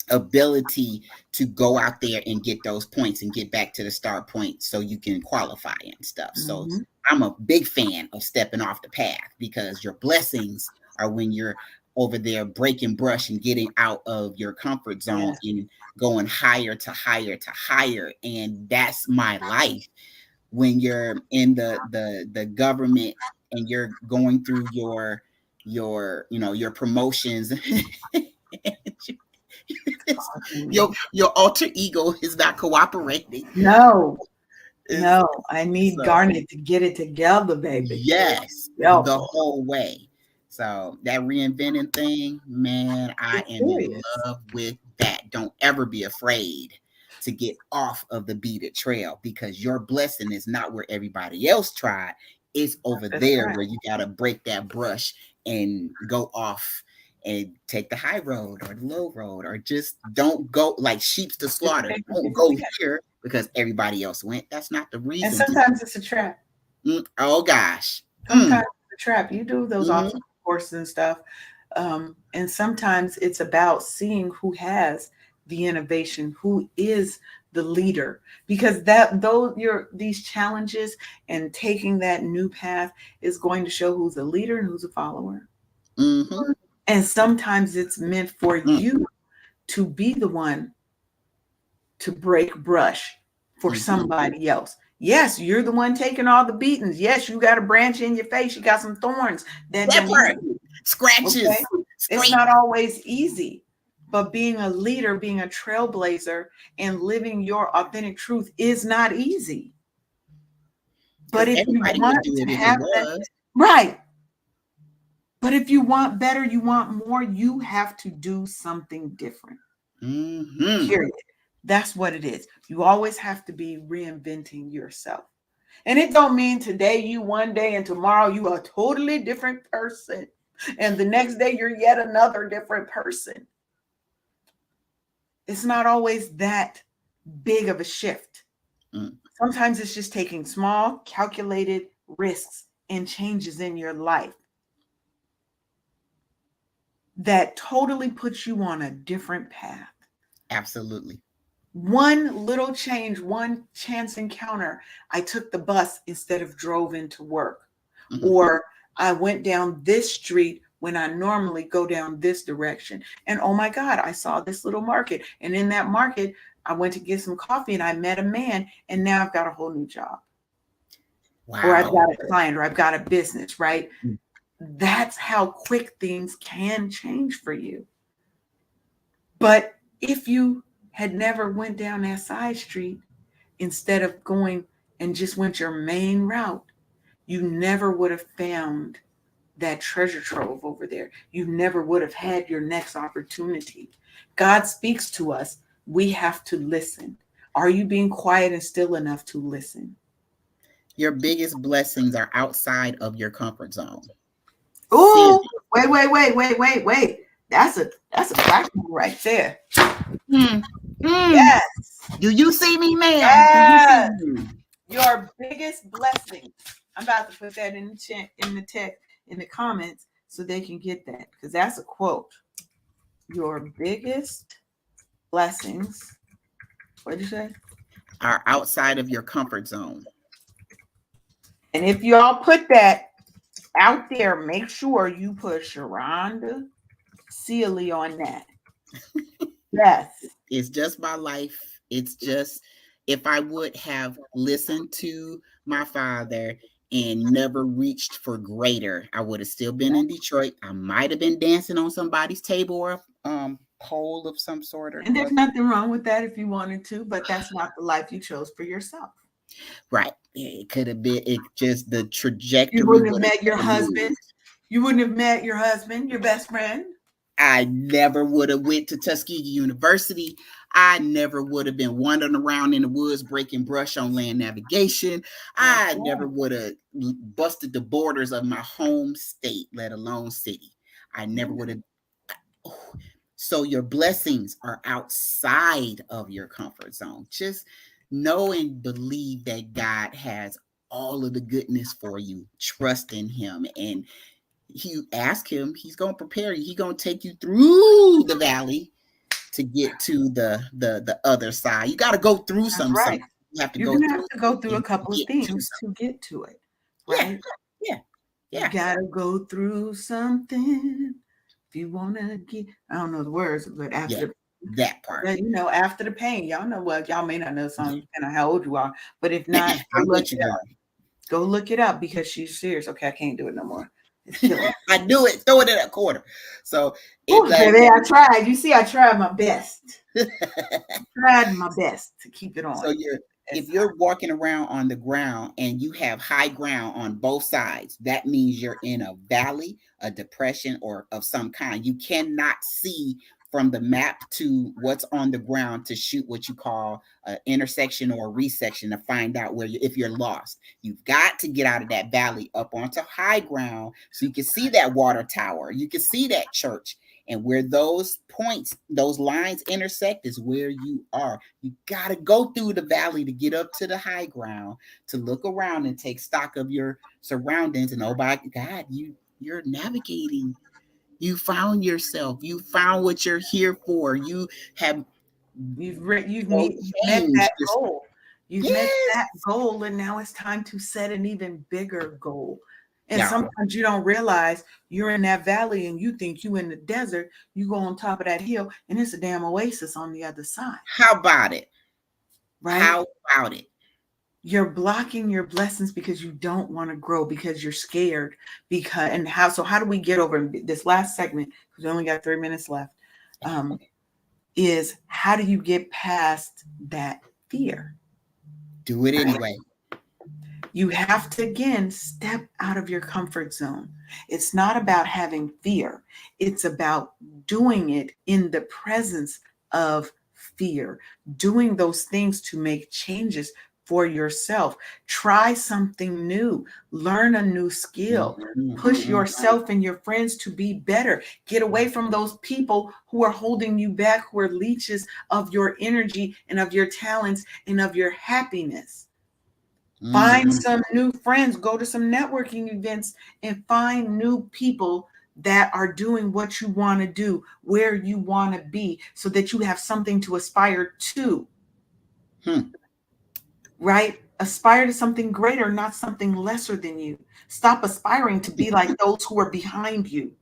ability to go out there and get those points and get back to the start point so you can qualify and stuff. So Mm-hmm. I'm a big fan of stepping off the path, because your blessings are when you're over there breaking brush and getting out of your comfort zone Yes. and going higher to higher to higher. And that's my life. When you're in the government and you're going through your promotions your alter ego is not cooperating. No, Is no, I need so Garnet to get it together, baby. yes, the Yo, whole way. So that reinventing thing, man, I it's am in serious. love with that. Don't ever be afraid to get off of the beaded trail, because your blessing is not where everybody else tried. It's over That's there right. where you got to break that brush and go off and take the high road or the low road, or just don't go like sheep's to Just slaughter. take Don't it. go Yeah. here because everybody else went. That's not the And reason to. sometimes it's a trap. Oh gosh. Sometimes it's a trap. You do those Mm-hmm. awesome courses and stuff. And sometimes it's about seeing who has the innovation, who is the leader, because these challenges and taking that new path is going to show who's a leader and who's a follower. Mm-hmm. And sometimes it's meant for you to be the one to break brush for Mm-hmm. somebody else. Yes, you're the one taking all the beatings. Yes, you got a branch in your face. You got some thorns that That done hit part. you. Okay. Scratches. It's Scrape. not always easy, but being a leader, being a trailblazer, and living your authentic truth is not easy. But Because if you everybody would want do to it if it have that, was. right. But if you want better, you want more, you have to do something different. Mm-hmm. Period. That's what it is. You always have to be reinventing yourself. And it don't mean today you one day and tomorrow you a totally different person. And the next day you're yet another different person. It's not always that big of a shift. Mm. Sometimes it's just taking small, calculated risks and changes in your life that totally puts you on a different path. Absolutely. One little change, one chance encounter. I took the bus instead of drove into work. Mm-hmm. Or I went down this street when I normally go down this direction. And oh my God, I saw this little market. And in that market, I went to get some coffee and I met a man. And now I've got a whole new job. Or I've Wow. got a client, or I've got a business, right? That's how quick things can change for you. But if you had never went down that side street, instead of going and just went your main route, you never would have found that treasure trove over there. You never would have had your next opportunity. God speaks to us. We have to listen. Are you being quiet and still enough to listen? Your biggest blessings are outside of your comfort zone. Oh, wait. That's a black one right there. Mm. Mm. Yes. Do you see me, ma'am? Do you see Yes. me? Your biggest blessing. I'm about to put that in the chat, in the text, in the comments, so they can get that, because that's a quote. Your biggest blessings. What did you say? Are outside of your comfort zone. And if y'all put that out there, make sure you put Sharonda silly on that. Yes. It's just my life. It's just, if I would have listened to my father and never reached for greater, I would have still been in Detroit. I might have been dancing on somebody's table or pole of some sort or And there's other. nothing wrong with that if you wanted to, but that's not the life you chose for yourself. Right. It could have been, it just, the You trajectory wouldn't have would met your have husband. moved. You wouldn't have met your husband, your best friend. I never would have went to Tuskegee University. I never would have been wandering around in the woods breaking brush on land navigation. That's I never right. would have busted the borders of my home state, let alone city. I never would have. Oh, so your blessings are outside of your comfort zone. Just know and believe that God has all of the goodness for you. Trust in him, and you ask him, he's going to prepare you. He's going to take you through the valley to get to the other side. You got to go through That's something. right. You have to You're go going to through have to go through a something to couple of get to things something. to get to it, Yeah, right? yeah, You yeah. got to go through something if you want to get, I don't know the words, but Yeah, after that part. after the pain, y'all know what, y'all may not know the song, depending on how old you are, but if not, I'm with you, girl. go look it up because she's serious. Okay, I can't do it no more. It's killing me. I do it. Throw it in that quarter. So it Ooh, like baby, I tried. You see, I tried my best. Tried my best to keep it so on. if It's you're walking around on the ground and you have high ground on both sides, that means you're in a valley, a depression, or of some kind. You cannot see from the map to what's on the ground to shoot what you call an intersection or a resection to find out where if you're lost. You've got to get out of that valley up onto high ground so you can see that water tower. You can see that church. And where those points, those lines intersect is where you are. You got to go through the valley to get up to the high ground, to look around and take stock of your surroundings. And oh my God, you're navigating. You found yourself. You found what you're here for. You have you've met changed. that goal. You've met that Yes. goal, and now it's time to set an even bigger goal. And Yeah. sometimes you don't realize you're in that valley and you think you in the desert. You go on top of that hill and it's a damn oasis on the other side, How about it? right? How about it? You're blocking your blessings because you don't want to grow, because you're scared. How do we get over this last segment? Because we only got 3 minutes left. Is how do you get past that fear? Do it anyway. You have to again step out of your comfort zone. It's not about having fear, it's about doing it in the presence of fear, doing those things to make changes for yourself. Try something new, learn a new skill, push yourself and your friends to be better. Get away from those people who are holding you back, who are leeches of your energy and of your talents and of your happiness. Find some new friends, go to some networking events and find new people that are doing what you want to do, where you want to be, so that you have something to aspire to. Right? Aspire to something greater, not something lesser than you. Stop aspiring to be like those who are behind you.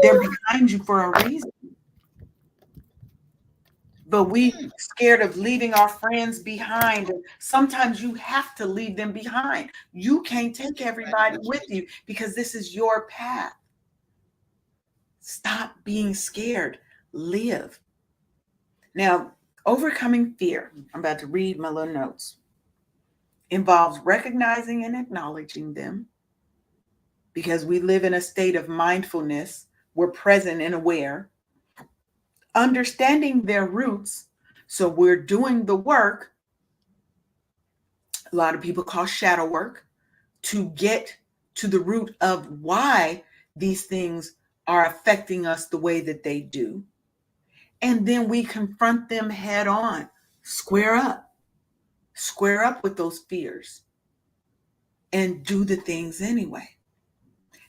They're behind you for a reason. But we scared of leaving our friends behind. Sometimes you have to leave them behind. You can't take everybody with you because this is your path. Stop being scared. Live. Now, overcoming fear, I'm about to read my little notes, involves recognizing and acknowledging them, because we live in a state of mindfulness. We're present and aware. Understanding their roots. So we're doing the work, a lot of people call shadow work, to get to the root of why these things are affecting us the way that they do. And then we confront them head on, square up with those fears, and do the things anyway.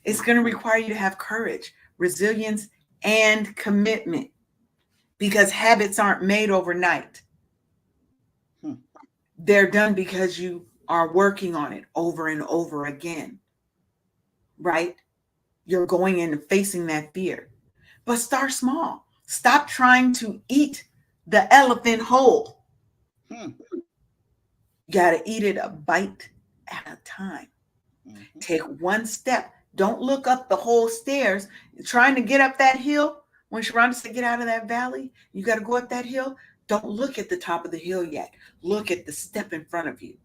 It's going to require you to have courage, resilience, and commitment, because habits aren't made overnight. They're done because you are working on it over and over again, right? You're going in and facing that fear. but start small. Stop trying to eat the elephant whole. Hmm. You got to eat it a bite at a time. Mm-hmm. Take one step. Don't look up the whole stairs. You're trying to get up that hill. When Sharonda said get out of that valley, you got to go up that hill. Don't look at the top of the hill yet. Look at the step in front of you.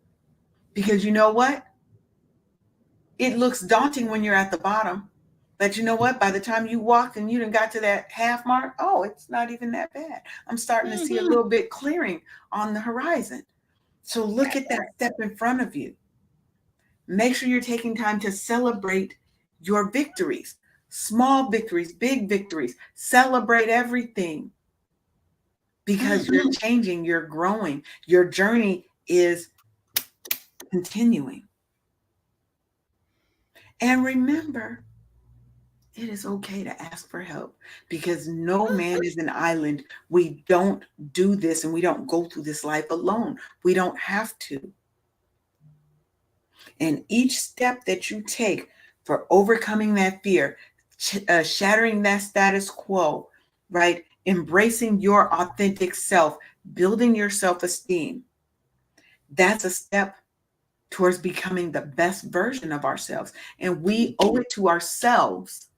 Because you know what? It looks daunting when you're at the bottom. But you know what? By the time you walked and you done got to that half mark, oh, it's not even that bad. I'm starting to see a little bit clearing on the horizon. So look at that step in front of you. Make sure you're taking time to celebrate your victories, small victories, big victories. Celebrate everything because you're changing, you're growing. Your journey is continuing. And remember, it is okay to ask for help because no man is an island. We don't do this and we don't go through this life alone. We don't have to. And each step that you take for overcoming that fear, shattering that status quo, right? Embracing your authentic self, building your self-esteem, that's a step towards becoming the best version of ourselves. And we owe it to ourselves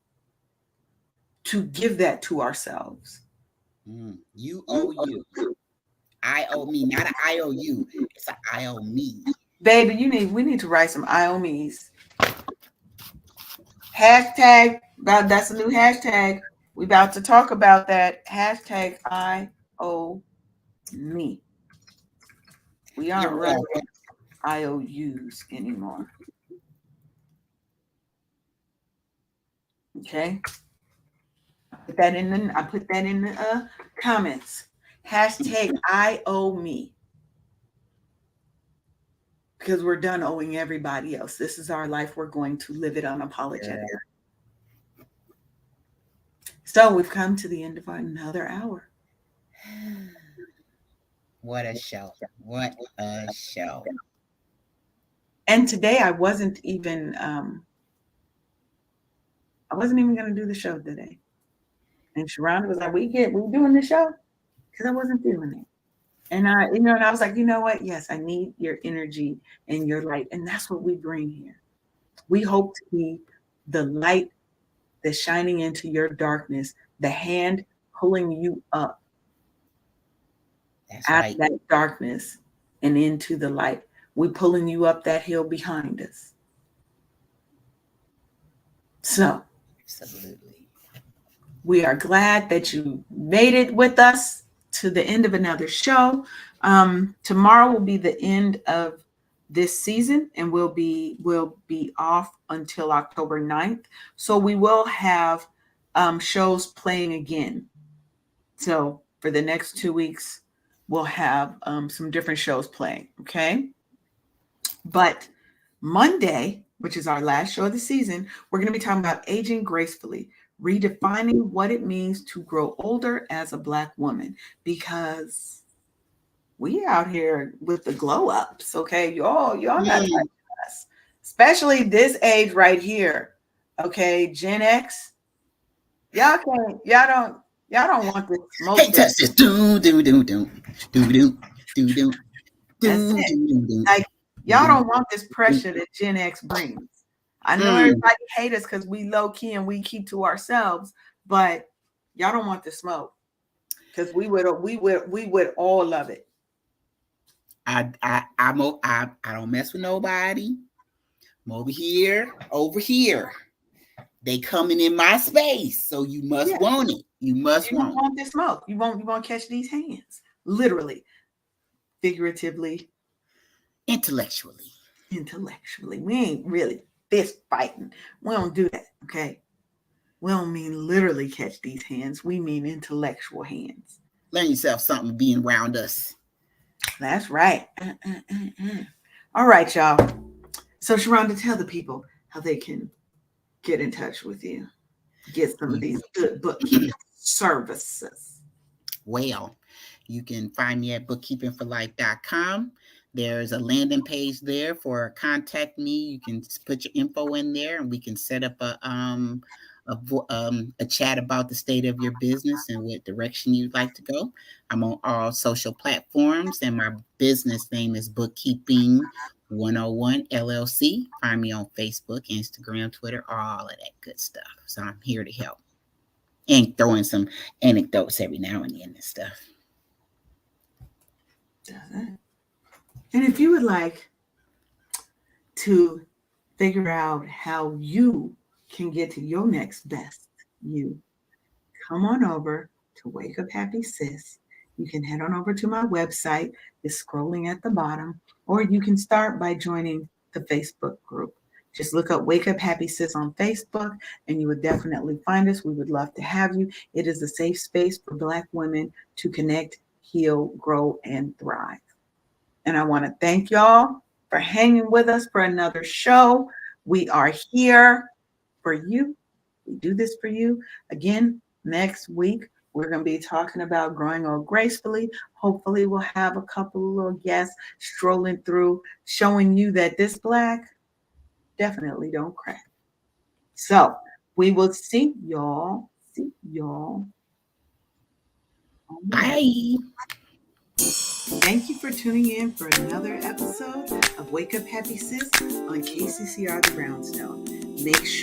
to give that to ourselves. You owe you. I owe me, not an IOU. It's an I owe me. Baby, we need to write some IOMEs. Hashtag, that's a new hashtag. We about to talk about that. Hashtag I owe me. We aren't You're running welcome. IOUs anymore. Okay. I put that in the comments. Hashtag I owe me. Because we're done owing everybody else. This is our life. We're going to live it unapologetically. Yeah. So we've come to the end of another hour. What a show. What a show. And today I wasn't even going to do the show today. And Sharonda was like, we doing the show? Because I wasn't feeling it. And I was like, you know what? Yes, I need your energy and your light. And that's what we bring here. We hope to be the light that's shining into your darkness, the hand pulling you up out of that darkness and into the light. We're pulling you up that hill behind us. So, absolutely. We are glad that you made it with us to the end of another show. Tomorrow will be the end of this season, and we'll be off until October 9th. So we will have shows playing again. So for the next 2 weeks, we'll have some different shows playing. Okay. But Monday, which is our last show of the season, we're going to be talking about aging gracefully, redefining what it means to grow older as a Black woman, because we out here with the glow ups. Okay. Y'all not touching us, especially this age right here. Okay. Gen X. Y'all don't want this smoke. Hey, touch this. Do. That's it. Like, y'all don't want this pressure that Gen X brings. I know everybody hate us because we low key and we keep to ourselves, but y'all don't want the smoke because we would all love it. I don't mess with nobody. I'm over here. They coming in my space, so you must want it. You want this smoke. You won't catch these hands, literally, figuratively, intellectually. We ain't really fist fighting. We don't do that. Okay. We don't mean literally catch these hands. We mean intellectual hands. Learn yourself something being around us. That's right. All right, y'all. So Sharonda, tell the people how they can get in touch with you. Get some of these good bookkeeping services. Well, you can find me at bookkeepingforlife.com. There's a landing page there for contact me. You can put your info in there and we can set up a chat about the state of your business and what direction you'd like to go. I'm on all social platforms, and my business name is Bookkeeping 101 LLC. Find me on Facebook, Instagram, Twitter, all of that good stuff. So I'm here to help and throw in some anecdotes every now and then and stuff. And if you would like to figure out how you can get to your next best you, come on over to Wake Up Happy Sis. You can head on over to my website. It's scrolling at the bottom, or you can start by joining the Facebook group. Just look up Wake Up Happy Sis on Facebook, and you would definitely find us. We would love to have you. It is a safe space for Black women to connect, heal, grow, and thrive. And I want to thank y'all for hanging with us for another show. We are here for you. We do this for you. Again, next week, we're going to be talking about growing old gracefully. Hopefully, we'll have a couple of little guests strolling through, showing you that this Black definitely don't crack. So we will see y'all. Bye. Thank you for tuning in for another episode of Wake Up Happy Sis on KCCR The Brownstone. Make sure